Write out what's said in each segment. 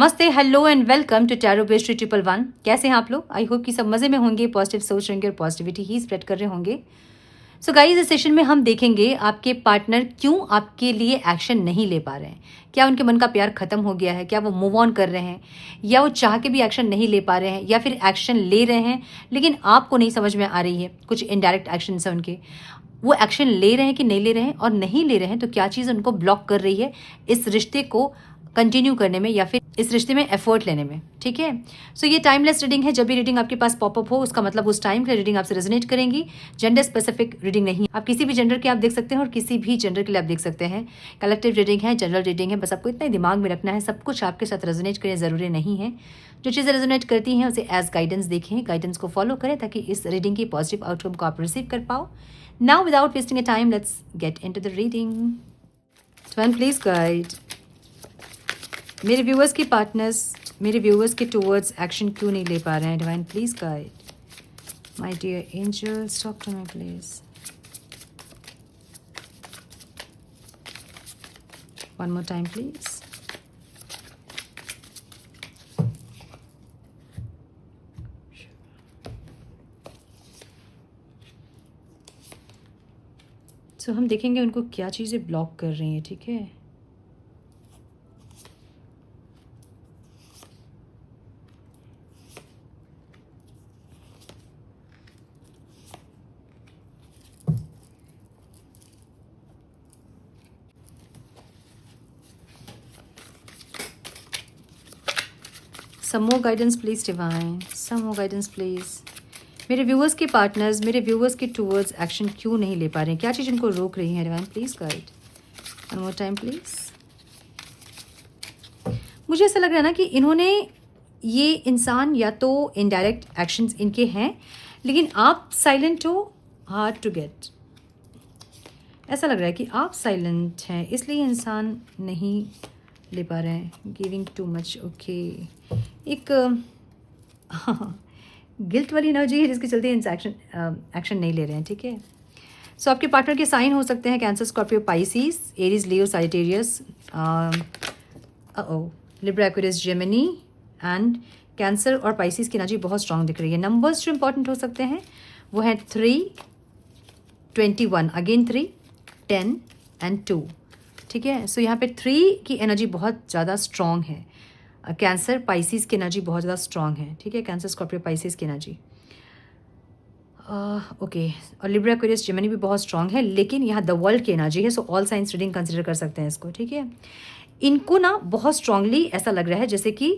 नमस्ते, hello and welcome to tarot based 111। कैसे हैं आप लोग? आई होप कि सब मज़े में होंगे, पॉजिटिव सोच रहेंगे और पॉजिटिविटी ही स्प्रेड कर रहे होंगे। सो गाइस, इस सेशन में हम देखेंगे आपके पार्टनर क्यों आपके लिए एक्शन नहीं ले पा रहे हैं। क्या उनके मन का प्यार खत्म हो गया है? क्या वो मूव ऑन कर रहे हैं, या वो चाह के भी एक्शन नहीं ले पा रहे हैं, या फिर एक्शन ले रहे हैं लेकिन आपको नहीं समझ में आ रही है। कुछ इनडायरेक्ट एक्शन है उनके, वो एक्शन ले रहे हैं कि नहीं ले रहे हैं, और नहीं ले रहे हैं तो क्या चीज़ उनको ब्लॉक कर रही है इस रिश्ते को कंटिन्यू करने में या फिर इस रिश्ते में एफर्ट लेने में। ठीक है, सो ये टाइमलेस रीडिंग है। जब भी रीडिंग आपके पास पॉपअप हो उसका मतलब उस टाइम की रीडिंग आपसे रेजोनेट करेंगी। जेंडर स्पेसिफिक रीडिंग नहीं है, आप किसी भी जेंडर के आप देख सकते हैं और किसी भी जेंडर के लिए आप देख सकते हैं। कलेक्टिव रीडिंग है, जनरल रीडिंग है, बस आपको इतना ही दिमाग में रखना है, सब कुछ आपके साथ रेजोनेट करें ज़रूरी नहीं है। जो चीज़ें रेजोनेट करती हैं उसे एज गाइडेंस देखें, गाइडेंस को फॉलो करें ताकि इस रीडिंग की पॉजिटिव आउटकम को आप रिसीव कर पाओ। Now without wasting a time, let's get into the reading. Divine please guide मेरे व्यूअर्स के पार्टनर्स, मेरे व्यूअर्स के टूवर्ड्स एक्शन क्यों नहीं ले पा रहे हैं। Divine please guide my dear angels, talk to me please. One more time please. So हम देखेंगे उनको क्या चीज़ें ब्लॉक कर रही हैं। ठीक है, some more guidance please divine, some more guidance please। मेरे व्यूअर्स के पार्टनर्स, मेरे व्यूअर्स के टूवर्ड्स एक्शन क्यों नहीं ले पा रहे हैं, क्या चीज़ उनको रोक रही है। Divine please guide one more time please. मुझे ऐसा लग रहा है ना कि इन्होंने, ये इंसान या तो इनडायरेक्ट एक्शंस इनके हैं लेकिन आप साइलेंट हो, हार्ड टू गेट। ऐसा लग रहा है कि आप साइलेंट हैं इसलिए इंसान नहीं ले पा रहे हैं। Giving too much, okay. एक गिल्ट वाली एनर्जी है जिसके चलते एक्शन नहीं ले रहे हैं। ठीक है, सो आपके पार्टनर के साइन हो सकते हैं cancer, Scorpio, Pisces, Aries, Leo, Sagittarius, Libra, Aquarius, Gemini and cancer और पाइसिस की एनर्जी बहुत स्ट्रांग दिख रही है। नंबर्स जो इंपॉर्टेंट हो सकते हैं वो है 3, 21, अगेन 3, 10 एंड 2। ठीक है, सो यहाँ पे 3 की एनर्जी बहुत ज़्यादा स्ट्रांग है। कैंसर, पाइसिस की एनर्जी बहुत ज़्यादा स्ट्रांग है। ठीक है, कैंसर, स्कॉर्पियो, पाइसिस की एनर्जी ओके। और लिब्रा, एक्वेरियस, जेमिनी भी बहुत स्ट्रांग है, लेकिन यहाँ द वर्ल्ड की एनर्जी है, so all science reading consider कर सकते हैं इसको। ठीक है, इनको ना बहुत स्ट्रांगली ऐसा लग रहा है जैसे कि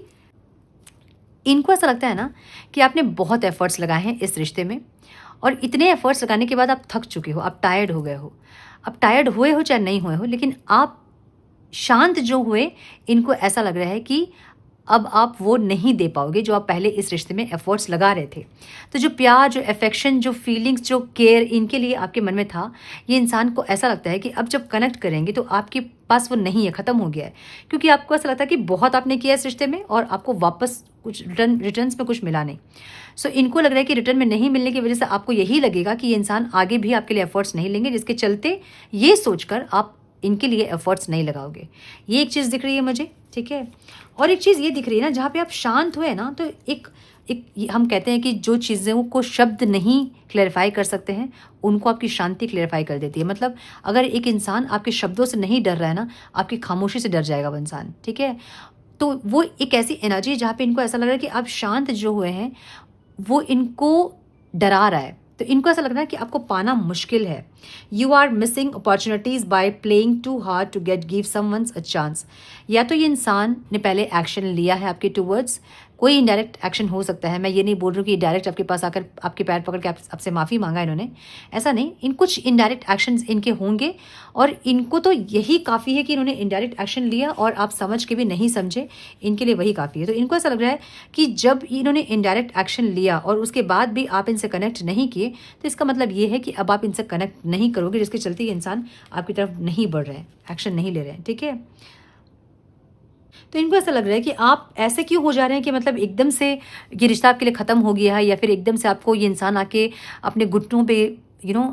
इनको ऐसा लगता है ना कि आपने बहुत एफर्ट्स लगाए हैं इस रिश्ते में, और इतने एफर्ट्स लगाने के बाद आप थक चुके हो, आप टायर्ड हो गए हो। आप टायर्ड हुए हो चाहे नहीं हुए हो, लेकिन आप शांत जो हुए, इनको ऐसा लग रहा है कि अब आप वो नहीं दे पाओगे जो आप पहले इस रिश्ते में एफर्ट्स लगा रहे थे। तो जो प्यार, जो अफेक्शन, जो फीलिंग्स, जो केयर इनके लिए आपके मन में था, ये इंसान को ऐसा लगता है कि अब जब कनेक्ट करेंगे तो आपके पास वो नहीं है, ख़त्म हो गया है। क्योंकि आपको ऐसा लगता है कि बहुत आपने किया इस रिश्ते में और आपको वापस कुछ रिटर्न्स में कुछ मिला नहीं। सो इनको लग रहा है कि रिटर्न में नहीं मिलने की वजह से आपको यही लगेगा कि ये इंसान आगे भी आपके लिए एफर्ट्स नहीं लेंगे, जिसके चलते ये सोचकर आप इनके लिए एफर्ट्स नहीं लगाओगे। ये एक चीज़ दिख रही है मुझे। ठीक है, और एक चीज़ ये दिख रही है ना, जहाँ पे आप शांत हुए ना, तो एक हम कहते हैं कि जो चीज़ों को शब्द नहीं क्लैरिफाई कर सकते हैं उनको आपकी शांति क्लैरिफाई कर देती है। मतलब अगर एक इंसान आपके शब्दों से नहीं डर रहा है ना, आपकी खामोशी से डर जाएगा वो इंसान। ठीक है, तो वो एक ऐसी एनर्जी है जहाँ पे इनको ऐसा लग रहा है कि आप शांत जो हुए हैं वो इनको डरा रहा है। तो इनको ऐसा लग रहा है कि आपको पाना मुश्किल है। You are missing opportunities by playing too hard to get give someone's a chance. या तो ये इंसान ने पहले एक्शन लिया है आपके टूवर्ड्स, कोई इनडायरेक्ट एक्शन हो सकता है। मैं ये नहीं बोल रही हूँ कि डायरेक्ट आपके पास आकर आपके पैर पकड़ के आपसे माफ़ी मांगा इन्होंने, ऐसा नहीं। इन कुछ इनडायरेक्ट एक्शंस इनके होंगे और इनको तो यही काफ़ी है कि इन्होंने इनडायरेक्ट एक्शन लिया और आप समझ के भी नहीं समझे, इनके लिए वही काफ़ी है। तो इनको ऐसा लग रहा है कि जब इन्होंने इनडायरेक्ट एक्शन लिया और उसके बाद भी आप इनसे कनेक्ट नहीं किए, तो इसका मतलब ये है कि अब आप इनसे कनेक्ट नहीं करोगे, जिसके चलते ये इंसान आपकी तरफ नहीं बढ़ रहे हैं, एक्शन नहीं ले रहे हैं। ठीक है, तो इनको ऐसा लग रहा है कि आप ऐसे क्यों हो जा रहे हैं कि मतलब एकदम से ये रिश्ता आपके लिए ख़त्म हो गया है, या फिर एकदम से आपको ये इंसान आके अपने घुटनों पे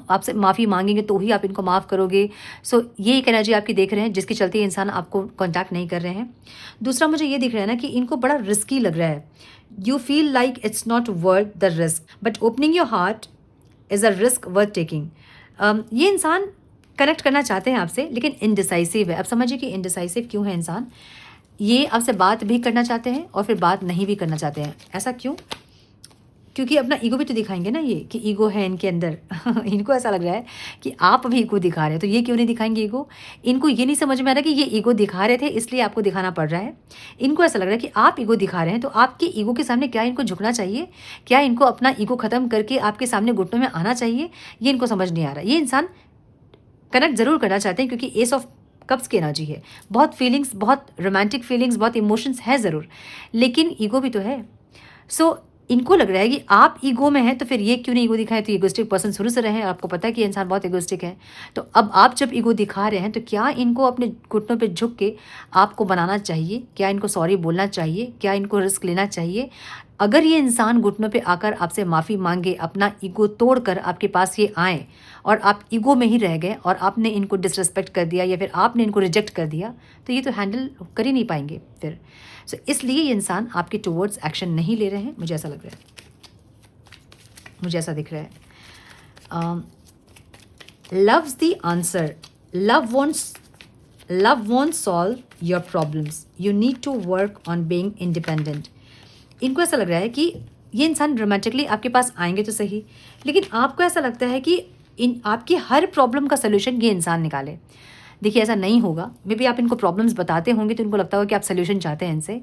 आपसे माफ़ी मांगेंगे तो ही आप इनको माफ़ करोगे। सो ये एक एनर्जी आपकी देख रहे हैं जिसके चलते ये इंसान आपको कॉन्टैक्ट नहीं कर रहे हैं। दूसरा मुझे ये दिख रहा है ना कि इनको बड़ा रिस्की लग रहा है। You feel like it's not worth the risk, but opening your heart is a risk worth taking. ये इंसान कनेक्ट करना चाहते हैं आपसे, लेकिन इनडिसाइसिव है। अब समझिए कि इनडिसाइसिव क्यों है इंसान। ये आपसे बात भी करना चाहते हैं और फिर बात नहीं भी करना चाहते हैं। ऐसा क्यों? क्योंकि अपना ईगो भी तो दिखाएंगे ना, ये कि ईगो है इनके अंदर। इनको ऐसा लग रहा है कि आप भी ईगो दिखा रहे हैं, तो ये क्यों नहीं दिखाएंगे ईगो? इनको ये नहीं समझ में आ रहा कि ये ईगो दिखा रहे थे इसलिए आपको दिखाना पड़ रहा है। इनको ऐसा लग रहा है कि आप ईगो दिखा रहे हैं, तो आपके ईगो के सामने क्या इनको झुकना चाहिए? क्या इनको अपना ईगो खत्म करके आपके सामने घुटनों में आना चाहिए? ये इनको समझ नहीं आ रहा। ये इंसान कनेक्ट ज़रूर करना चाहते हैं क्योंकि एस ऑफ कप्स की एनर्जी है। बहुत फीलिंग्स, बहुत रोमांटिक फीलिंग्स, बहुत इमोशंस है ज़रूर, लेकिन ईगो भी तो है। सो इनको लग रहा है कि आप ईगो में हैं, तो फिर ये क्यों नहीं ईगो दिखाएं? तो ईगोइस्टिक पर्सन शुरू से रहे हैं, आपको पता है कि इंसान बहुत ईगोइस्टिक है। तो अब आप जब ईगो दिखा रहे हैं, तो क्या इनको अपने घुटनों पे झुक के आपको बनाना चाहिए? क्या इनको सॉरी बोलना चाहिए? क्या इनको रिस्क लेना चाहिए? अगर ये इंसान घुटनों पे आकर आपसे माफ़ी मांगे, अपना ईगो तोड़कर आपके पास ये आए और आप ईगो में ही रह गए और आपने इनको डिसरिस्पेक्ट कर दिया या फिर आपने इनको रिजेक्ट कर दिया, तो ये तो हैंडल कर ही नहीं पाएंगे फिर। सो इसलिए ये इंसान आपके टुवर्ड्स एक्शन नहीं ले रहे हैं, मुझे ऐसा लग रहा है, मुझे ऐसा दिख रहा है। Love's the answer, love won't solve your problems, you need to work on being independent. इनको ऐसा लग रहा है कि ये इंसान रोमांटिकली आपके पास आएंगे तो सही, लेकिन आपको ऐसा लगता है कि इन आपकी हर प्रॉब्लम का सलूशन ये इंसान निकाले। देखिए ऐसा नहीं होगा। मे बी आप इनको प्रॉब्लम्स बताते होंगे तो इनको लगता होगा कि आप सलूशन चाहते हैं इनसे,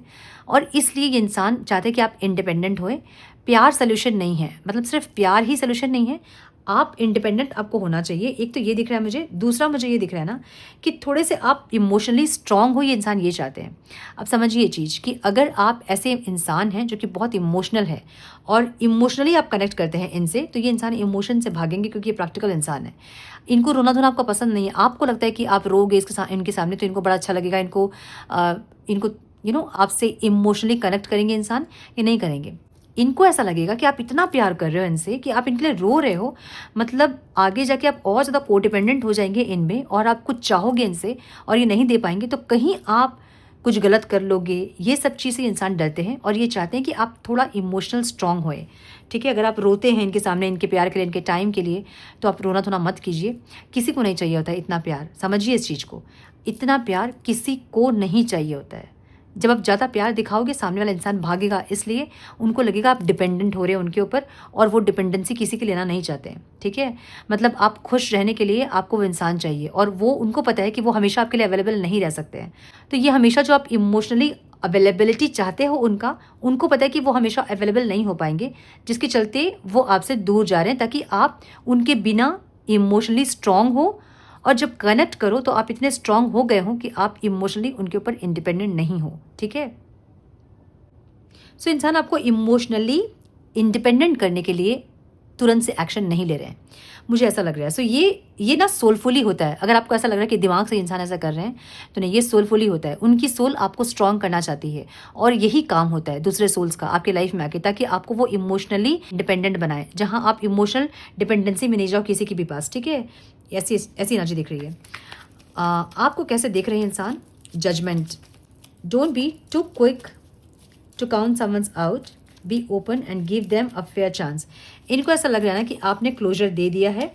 और इसलिए ये इंसान चाहते हैं कि आप इंडिपेंडेंट होए। प्यार सलूशन नहीं है, मतलब सिर्फ प्यार ही सलूशन नहीं है, आप इंडिपेंडेंट आपको होना चाहिए। एक तो ये दिख रहा है मुझे, दूसरा मुझे ये दिख रहा है ना कि थोड़े से आप इमोशनली स्ट्रांग हो, ये इंसान ये चाहते हैं। अब समझिए ये चीज़ कि अगर आप ऐसे इंसान हैं जो कि बहुत इमोशनल है और इमोशनली आप कनेक्ट करते हैं इनसे, तो ये इंसान इमोशन से भागेंगे क्योंकि ये प्रैक्टिकल इंसान है। इनको रोना धोना आपको पसंद नहीं है। आपको लगता है कि आप रोगे इनके सामने तो इनको बड़ा अच्छा लगेगा, इनको आपसे इमोशनली कनेक्ट करेंगे इंसान, ये नहीं करेंगे। इनको ऐसा लगेगा कि आप इतना प्यार कर रहे हो इनसे कि आप इनके लिए रो रहे हो, मतलब आगे जाके आप और ज़्यादा कोडिपेंडेंट हो जाएंगे इनमें और आप कुछ चाहोगे इनसे और ये नहीं दे पाएंगे, तो कहीं आप कुछ गलत कर लोगे। ये सब चीज़ें इंसान डरते हैं और ये चाहते हैं कि आप थोड़ा इमोशनल स्ट्रांग होए। ठीक है, अगर आप रोते हैं इनके सामने, इनके प्यार के लिए, इनके टाइम के लिए, तो आप रोना धोना मत कीजिए। किसी को नहीं चाहिए होता है इतना प्यार, समझिए इस चीज़ को। इतना प्यार किसी को नहीं चाहिए होता है। जब आप ज़्यादा प्यार दिखाओगे सामने वाला इंसान भागेगा, इसलिए उनको लगेगा आप डिपेंडेंट हो रहे हैं उनके ऊपर, और वो डिपेंडेंसी किसी के लेना नहीं चाहते हैं। ठीक है, मतलब आप खुश रहने के लिए आपको वो इंसान चाहिए, और वो उनको पता है कि वो हमेशा आपके लिए अवेलेबल नहीं रह सकते हैं। तो ये हमेशा जो आप इमोशनली अवेलेबिलिटी चाहते हो उनको पता है कि वो हमेशा अवेलेबल नहीं हो पाएंगे, जिसके चलते वो आपसे दूर जा रहे हैं, ताकि आप उनके बिना इमोशनली स्ट्रांग हो, और जब कनेक्ट करो तो आप इतने स्ट्रांग हो गए हो कि आप इमोशनली उनके ऊपर इंडिपेंडेंट नहीं हो। ठीक है, सो इंसान आपको इमोशनली इंडिपेंडेंट करने के लिए तुरंत से एक्शन नहीं ले रहे हैं, मुझे ऐसा लग रहा है। सो ये ना सोलफुली होता है। अगर आपको ऐसा लग रहा है कि दिमाग से इंसान ऐसा कर रहे हैं, तो नहीं, ये सोलफुली होता है। उनकी सोल आपको स्ट्रांग करना चाहती है, और यही काम होता है दूसरे सोल्स का आपके लाइफ में आके, ताकि आपको वो इमोशनली डिपेंडेंट बनाए, जहाँ आप इमोशनल डिपेंडेंसी में नहीं जाओ किसी के भी पास। ठीक है, ऐसी एनर्जी दिख रही है। आपको कैसे देख रहे हैं इंसान? Judgment. Don't be too quick to count someone's out, be open and give them a fair chance. इनको ऐसा लग रहा है ना कि आपने क्लोजर दे दिया है,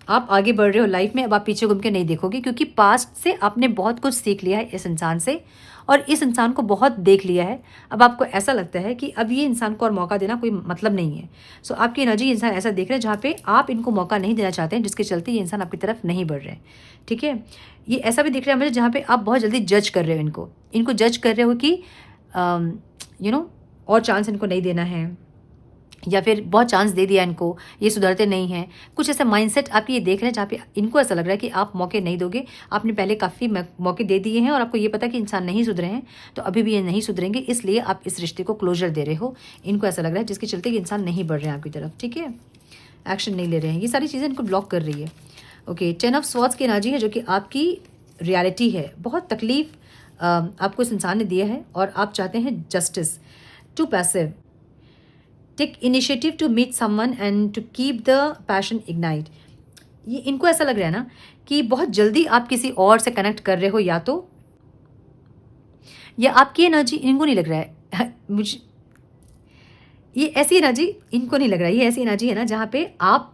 आप आगे बढ़ रहे हो लाइफ में, अब आप पीछे घूम के नहीं देखोगे, क्योंकि पास्ट से आपने बहुत कुछ सीख लिया है इस इंसान से, और इस इंसान को बहुत देख लिया है। अब आपको ऐसा लगता है कि अब ये इंसान को और मौका देना कोई मतलब नहीं है। सो आपकी एनर्जी इंसान ऐसा देख रहे हैं जहाँ पे आप इनको मौका नहीं देना चाहते हैं, जिसके चलते ये इंसान आपकी तरफ नहीं बढ़ रहे हैं। ठीक है, ये ऐसा भी दिख रहा है मुझे जहाँ पे आप बहुत जल्दी जज कर रहे हो इनको जज कर रहे हो कि और चांस इनको नहीं देना है, या फिर बहुत चांस दे दिया इनको, ये सुधरते नहीं हैं। कुछ ऐसा माइंडसेट आप ये देख रहे हैं जहाँ पे इनको ऐसा लग रहा है कि आप मौके नहीं दोगे। आपने पहले काफ़ी मौके दे दिए हैं और आपको ये पता कि इंसान नहीं सुधरे हैं, तो अभी भी ये नहीं सुधरेंगे, इसलिए आप इस रिश्ते को क्लोजर दे रहे हो। इनको ऐसा लग रहा है जिसके चलते ये इंसान नहीं बढ़ रहे हैं आपकी तरफ। ठीक है, एक्शन नहीं ले रहे हैं, ये सारी चीज़ें इनको ब्लॉक कर रही है। ओके, 10 ऑफ स्वॉर्ड्स की एनर्जी है जो कि आपकी रियलिटी है। बहुत तकलीफ आपको इस इंसान ने दिया है और आप चाहते हैं justice. Too passive, take initiative to meet someone and to keep the passion ignite. ये इनको ऐसा लग रहा है ना कि बहुत जल्दी आप किसी और से कनेक्ट कर रहे हो, या आपकी एनर्जी, इनको नहीं लग रहा है मुझे ये ऐसी एनर्जी, इनको नहीं लग रहा है ये ऐसी एनर्जी है ना जहाँ पे आप,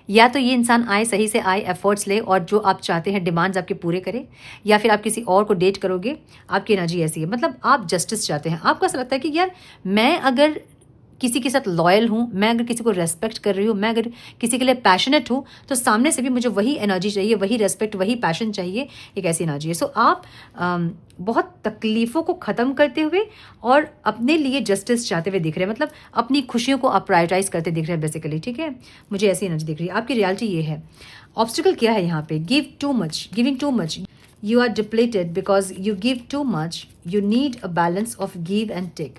या तो ये इंसान आए, सही से आए, एफर्ट्स ले और जो आप चाहते हैं डिमांड्स आपके पूरे करे, या फिर आप किसी और को डेट करोगे। आपकी एनर्जी ऐसी है, मतलब आप जस्टिस चाहते हैं। आपको ऐसा लगता है कि यार मैं अगर किसी के साथ लॉयल हूँ, मैं अगर किसी को रेस्पेक्ट कर रही हूँ, मैं अगर किसी के लिए पैशनेट हूँ, तो सामने से भी मुझे वही एनर्जी चाहिए, वही रेस्पेक्ट, वही पैशन चाहिए। एक ऐसी एनर्जी है। सो आप बहुत तकलीफ़ों को ख़त्म करते हुए और अपने लिए जस्टिस चाहते हुए दिख रहे हैं, मतलब अपनी खुशियों को आप प्रायोरिटाइज करते दिख रहे हैं बेसिकली। ठीक है, मुझे ऐसी एनर्जी दिख रही है। आपकी रियलिटी ये है। ऑब्स्टिकल क्या है यहाँ पे? Giving too much. You are depleted because you give too much. You need a balance of give and take.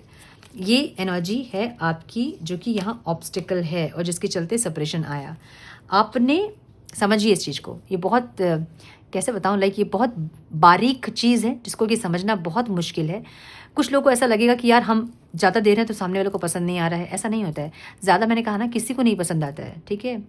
ये एनर्जी है आपकी जो कि यहाँ ऑब्स्टिकल है और जिसके चलते सेपरेशन आया। आपने समझिए इस चीज़ को, ये बहुत कैसे बताऊँ, लाइक ये बहुत बारीक चीज़ है जिसको कि समझना बहुत मुश्किल है। कुछ लोगों को ऐसा लगेगा कि यार हम ज़्यादा दे रहे हैं तो सामने वाले को पसंद नहीं आ रहा है। ऐसा नहीं होता है। ज़्यादा, मैंने कहा ना, किसी को नहीं पसंद आता है। ठीक है,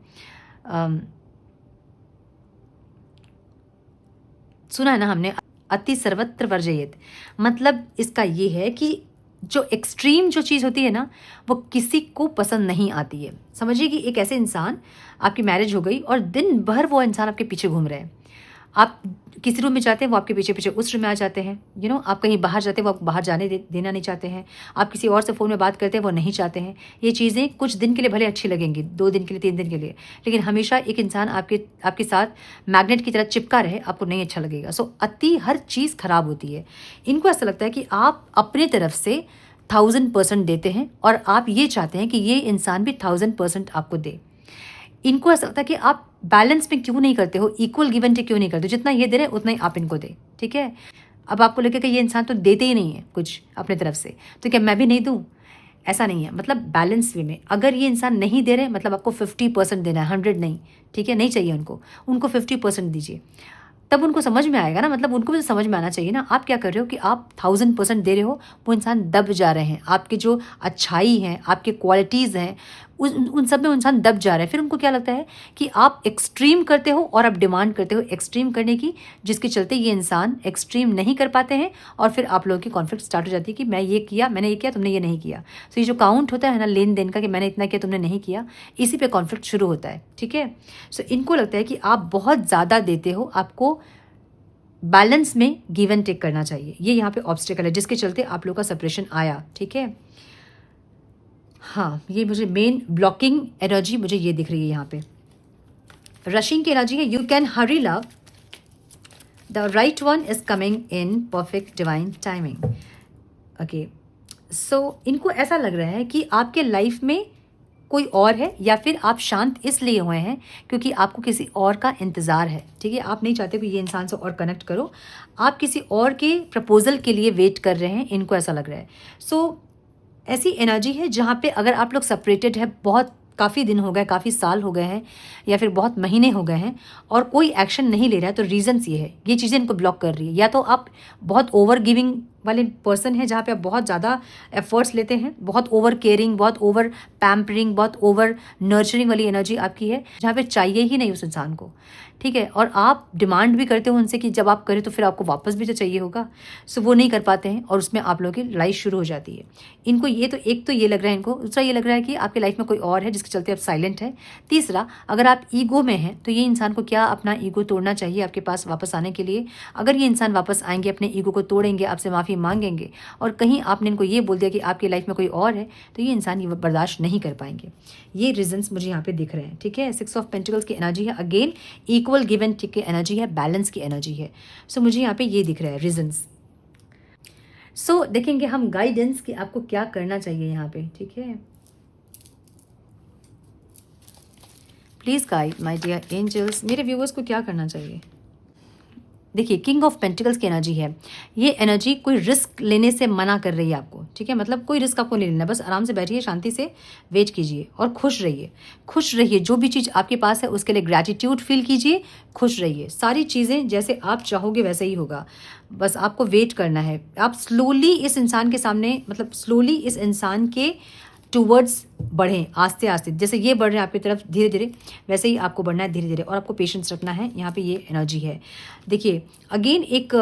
सुना है ना हमने, अति सर्वत्र वर्जयेत। मतलब इसका ये है कि जो एक्सट्रीम जो चीज़ होती है ना, वो किसी को पसंद नहीं आती है। समझिए कि एक ऐसे इंसान, आपकी मैरिज हो गई और दिन भर वो इंसान आपके पीछे घूम रहे हैं। आप किसी रूम में जाते हैं, वो आपके पीछे पीछे उस रूम में आ जाते हैं। आप कहीं बाहर जाते हैं, वो आपको बाहर जाने देना नहीं चाहते हैं। आप किसी और से फ़ोन में बात करते हैं, वो नहीं चाहते हैं। ये चीज़ें कुछ दिन के लिए भले अच्छी लगेंगी, 2 दिन के लिए, 3 दिन के लिए, लेकिन हमेशा एक इंसान आपके साथ मैग्नेट की तरह चिपका रहे, आपको नहीं अच्छा लगेगा। सो अति हर चीज़ खराब होती है। इनको ऐसा लगता है कि आप अपने तरफ से 1000% देते हैं और आप ये चाहते हैं कि ये इंसान भी 1000% आपको दे। इनको ऐसा लगता है कि आप बैलेंस में क्यों नहीं करते हो, इक्वल गिव एंड टेक क्यों नहीं करते हो? जितना ये दे रहे हैं उतना ही आप इनको दे। ठीक है, अब आपको लगे कि ये इंसान तो देते ही नहीं है कुछ अपने तरफ से, तो क्या मैं भी नहीं दूँ? ऐसा नहीं है। मतलब बैलेंस वे में अगर ये इंसान नहीं दे रहे, मतलब आपको 50% देना है, 100 नहीं। ठीक है, नहीं चाहिए उनको 50% दीजिए, तब उनको समझ में आएगा ना। मतलब उनको भी तो समझ में आना चाहिए ना। आप क्या कर रहे हो कि आप 1000% दे रहे हो, वो इंसान दब जा रहे हैं। आपके जो अच्छाई हैं, आपके क्वालिटीज़ हैं, उन सब में इंसान दब जा रहा है। फिर उनको क्या लगता है कि आप एक्सट्रीम करते हो और आप डिमांड करते हो एक्सट्रीम करने की, जिसके चलते ये इंसान एक्सट्रीम नहीं कर पाते हैं और फिर आप लोगों की कॉन्फ्लिक्ट स्टार्ट हो जाती है कि मैंने ये किया, तुमने ये नहीं किया। सो ये जो काउंट होता है ना लेन देन का, कि मैंने इतना किया, तुमने नहीं किया, इसी पे कॉन्फ्लिक्ट शुरू होता है। ठीक है, सो इनको लगता है कि आप बहुत ज़्यादा देते हो, आपको बैलेंस में गिव एंड टेक करना चाहिए। ये यहाँ पे ऑब्स्टिकल है जिसके चलते आप लोग का सेपरेशन आया। ठीक है, हाँ, ये मुझे मेन ब्लॉकिंग एनर्जी मुझे ये दिख रही है यहाँ पे। रशिंग की एनर्जी है। You can hurry love, the right one is coming in perfect divine timing. Okay, so इनको ऐसा लग रहा है कि आपके लाइफ में कोई और है, या फिर आप शांत इसलिए हुए हैं क्योंकि आपको किसी और का इंतज़ार है। ठीक है, आप नहीं चाहते कि ये इंसान से और कनेक्ट करो, आप किसी और के प्रपोजल के लिए वेट कर रहे हैं। इनको ऐसा लग रहा है। सो ऐसी एनर्जी है जहाँ पे अगर आप लोग सेपरेटेड है, बहुत काफ़ी दिन हो गए, काफ़ी साल हो गए हैं, या फिर बहुत महीने हो गए हैं और कोई एक्शन नहीं ले रहा है, तो रीज़न्स ये है, ये चीज़ें इनको ब्लॉक कर रही है। या तो आप बहुत ओवर गिविंग वाले पर्सन हैं जहाँ पे आप बहुत ज़्यादा एफर्ट्स लेते हैं, बहुत ओवर केयरिंग, बहुत ओवर पैम्परिंग, बहुत ओवर नर्चरिंग वाली एनर्जी आपकी है, जहाँ पे चाहिए ही नहीं उस इंसान को। ठीक है, और आप डिमांड भी करते हो उनसे कि जब आप करें तो फिर आपको वापस भी तो चाहिए होगा। सो वो नहीं कर पाते हैं और उसमें आप लोगों की लड़ाई शुरू हो जाती है। इनको ये तो एक तो ये लग रहा है, इनको दूसरा ये लग रहा है कि आपकी लाइफ में कोई और है जिसके चलते आप साइलेंट है। तीसरा, अगर आप ईगो में हैं तो ये इंसान को क्या अपना ईगो तोड़ना चाहिए आपके पास वापस आने के लिए। अगर ये इंसान वापस आएंगे, अपने ईगो को तोड़ेंगे, आपसे माफ़ी मांगेंगे और कहीं आपने इनको ये बोल दिया कि आपकी लाइफ में कोई और है, तो ये इंसान ये बर्दाश्त नहीं कर पाएंगे। ये रीजंस मुझे यहाँ पे दिख रहे हैं। ठीक है, 6 ऑफ पेंटिकल्स की एनर्जी है। Again equal give and take की एनर्जी है, बैलेंस की एनर्जी है। सो मुझे यहाँ पे ये दिख रहा है रीजंस। सो देखेंगे हम गाइडेंस कि आपको क्या करना चाहिए यहाँ पे। ठीक है, please guide my dear angels, मेरे व्यूअर्स को क्या करना चाहिए। देखिए, किंग ऑफ पेंटिकल्स की एनर्जी है। ये एनर्जी कोई रिस्क लेने से मना कर रही है आपको। ठीक है, मतलब कोई रिस्क आपको नहीं लेना, बस आराम से बैठिए, शांति से वेट कीजिए और खुश रहिए। खुश रहिए, जो भी चीज़ आपके पास है उसके लिए ग्रैटिट्यूड फील कीजिए, खुश रहिए। सारी चीज़ें जैसे आप चाहोगे वैसे ही होगा, बस आपको वेट करना है। आप स्लोली इस इंसान के सामने, मतलब स्लोली इस इंसान के टूवर्ड्स बढ़ें आस्ते आस्ते, जैसे ये बढ़ रहे हैं आपकी तरफ धीरे धीरे, वैसे ही आपको बढ़ना है धीरे धीरे, और आपको पेशेंस रखना है। यहाँ पे ये एनर्जी है। देखिए अगेन एक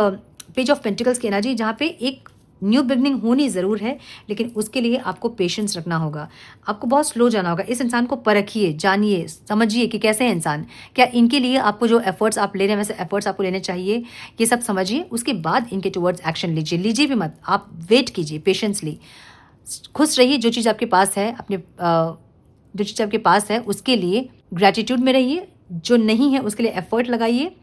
पेज ऑफ पेंटिकल्स की एनर्जी, जहाँ पे एक न्यू बिगनिंग होनी ज़रूर है, लेकिन उसके लिए आपको पेशेंस रखना होगा, आपको बहुत स्लो जाना होगा। इस इंसान को परखिए, जानिए, समझिए कि कैसे है इंसान, क्या इनके लिए आपको जो एफर्ट्स आप ले रहे हैं वैसे एफर्ट्स आपको लेने चाहिए, ये सब समझिए। उसके बाद इनके टुवर्ड्स एक्शन लीजिए, लीजिए भी मत, आप वेट कीजिए पेशेंसली, खुश रहिए। जो चीज़ आपके पास है, अपने जो चीज़ आपके पास है उसके लिए ग्रैटिट्यूड में रहिए, जो नहीं है उसके लिए एफर्ट लगाइए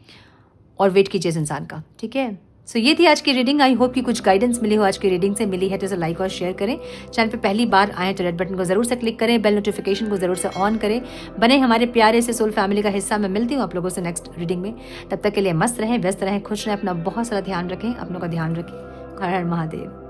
और वेट कीजिए इस इंसान का, ठीक है। सो ये थी आज की रीडिंग। आई होप कि कुछ गाइडेंस मिली हो आज की रीडिंग से। मिली है तो इसे लाइक और शेयर करें। चैनल पे पहली बार आए तो रेड बटन को जरूर से क्लिक करें, बेल नोटिफिकेशन को जरूर से ऑन करें, बने हमारे प्यारे से सोल फैमिली का हिस्सा। मैं मिलती हूँ आप लोगों से नेक्स्ट रीडिंग में। तब तक के लिए मस्त रहें, व्यस्त रहें, खुश रहें, अपना बहुत सारा ध्यान रखें, अपनों का ध्यान रखें। हर हर महादेव।